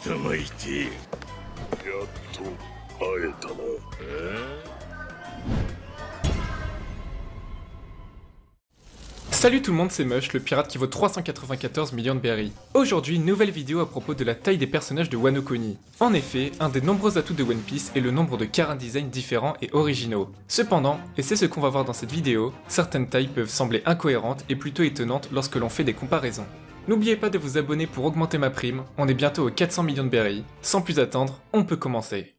頭痛え。やっと会えたな。Salut tout le monde, c'est Mush, le pirate qui vaut 394 millions de berries. Aujourd'hui, nouvelle vidéo à propos de la taille des personnages de Wano Kuni. En effet, un des nombreux atouts de One Piece est le nombre de chara designs différents et originaux. Cependant, et c'est ce qu'on va voir dans cette vidéo, certaines tailles peuvent sembler incohérentes et plutôt étonnantes lorsque l'on fait des comparaisons. N'oubliez pas de vous abonner pour augmenter ma prime, on est bientôt aux 400 millions de berries. Sans plus attendre, on peut commencer.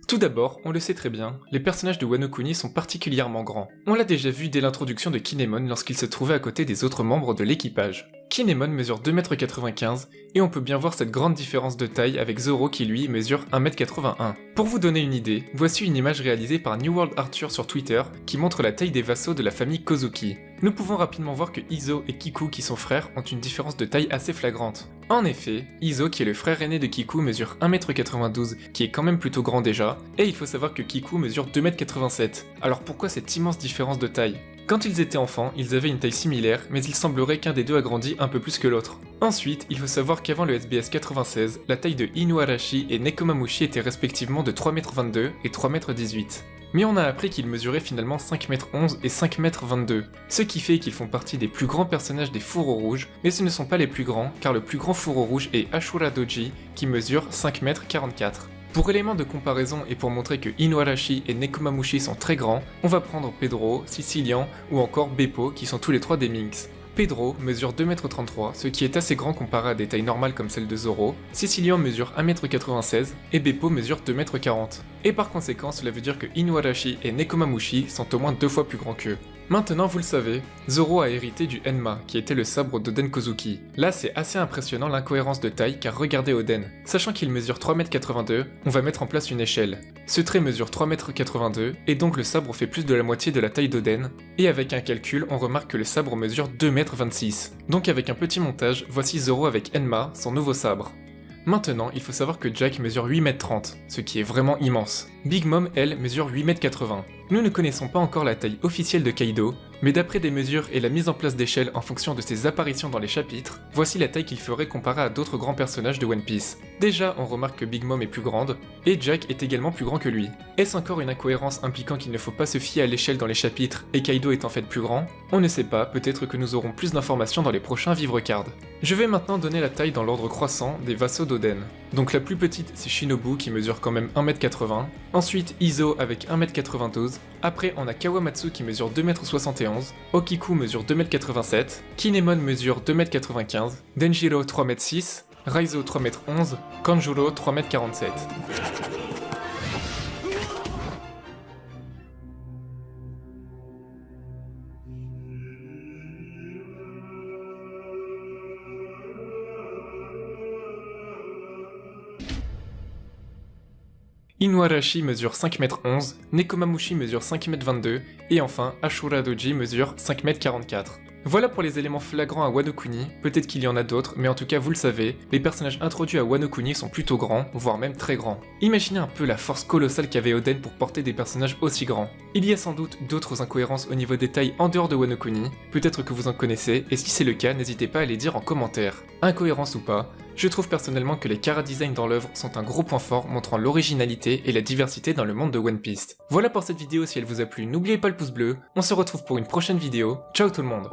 Tout d'abord, on le sait très bien, les personnages de Wano Kuni sont particulièrement grands. On l'a déjà vu dès l'introduction de Kinemon lorsqu'il se trouvait à côté des autres membres de l'équipage. Kinemon mesure 2,95 m et on peut bien voir cette grande différence de taille avec Zoro qui lui mesure 1,81 m. Pour vous donner une idée, voici une image réalisée par New World Arthur sur Twitter qui montre la taille des vassaux de la famille Kozuki. Nous pouvons rapidement voir que Izo et Kiku qui sont frères ont une différence de taille assez flagrante. En effet, Izo qui est le frère aîné de Kiku mesure 1,92 m qui est quand même plutôt grand déjà, et il faut savoir que Kiku mesure 2,87 m. Alors pourquoi cette immense différence de taille ? Quand ils étaient enfants, ils avaient une taille similaire, mais il semblerait qu'un des deux a grandi un peu plus que l'autre. Ensuite, il faut savoir qu'avant le SBS 96, la taille de Inuarashi et Nekomamushi était respectivement de 3,22 m et 3,18 m. Mais on a appris qu'ils mesuraient finalement 5,11 m et 5,22 m, ce qui fait qu'ils font partie des plus grands personnages des fourreaux rouges, mais ce ne sont pas les plus grands, car le plus grand fourreau rouge est Ashura Doji, qui mesure 5,44 m. Pour élément de comparaison et pour montrer que Inuarashi et Nekomamushi sont très grands, on va prendre Pedro, Sicilian ou encore Beppo qui sont tous les trois des Minks. Pedro mesure 2,33 m, ce qui est assez grand comparé à des tailles normales comme celle de Zoro, Sicilian mesure 1,96 m et Beppo mesure 2,40 m. Et par conséquent, cela veut dire que Inuarashi et Nekomamushi sont au moins 2 fois plus grands qu'eux. Maintenant vous le savez, Zoro a hérité du Enma, qui était le sabre d'Oden Kozuki. Là c'est assez impressionnant l'incohérence de taille car regardez Oden. Sachant qu'il mesure 3,82 m, on va mettre en place une échelle. Ce trait mesure 3,82 m et donc le sabre fait plus de la moitié de la taille d'Oden. Et avec un calcul, on remarque que le sabre mesure 2,26 m. Donc avec un petit montage, voici Zoro avec Enma, son nouveau sabre. Maintenant, il faut savoir que Jack mesure 8,30 m, ce qui est vraiment immense. Big Mom, elle, mesure 8,80 m. Nous ne connaissons pas encore la taille officielle de Kaido, mais d'après des mesures et la mise en place d'échelles en fonction de ses apparitions dans les chapitres, voici la taille qu'il ferait comparée à d'autres grands personnages de One Piece. Déjà, on remarque que Big Mom est plus grande, et Jack est également plus grand que lui. Est-ce encore une incohérence impliquant qu'il ne faut pas se fier à l'échelle dans les chapitres et Kaido est en fait plus grand? On ne sait pas, peut-être que nous aurons plus d'informations dans les prochains Vivre Cards. Je vais maintenant donner la taille dans l'ordre croissant des vassaux d'Oden. Donc la plus petite c'est Shinobu qui mesure quand même 1,80 m, ensuite Izo avec 1,92 m, après on a Kawamatsu qui mesure 2,71 m, Okiku mesure 2,87 m, Kinemon mesure 2,95 m, Denjiro 3,6 m, Raizo 3,11 m, Kanjuro 3,47 m. Inuarashi mesure 5,11 m, Nekomamushi mesure 5,22 m, et enfin Ashura Doji mesure 5,44 m. Voilà pour les éléments flagrants à Wano Kuni, peut-être qu'il y en a d'autres, mais en tout cas vous le savez, les personnages introduits à Wano Kuni sont plutôt grands, voire même très grands. Imaginez un peu la force colossale qu'avait Oden pour porter des personnages aussi grands. Il y a sans doute d'autres incohérences au niveau des tailles en dehors de Wano Kuni, peut-être que vous en connaissez, et si c'est le cas, n'hésitez pas à les dire en commentaire. Incohérence ou pas, je trouve personnellement que les chara designs dans l'œuvre sont un gros point fort montrant l'originalité et la diversité dans le monde de One Piece. Voilà pour cette vidéo, si elle vous a plu, n'oubliez pas le pouce bleu, on se retrouve pour une prochaine vidéo, ciao tout le monde.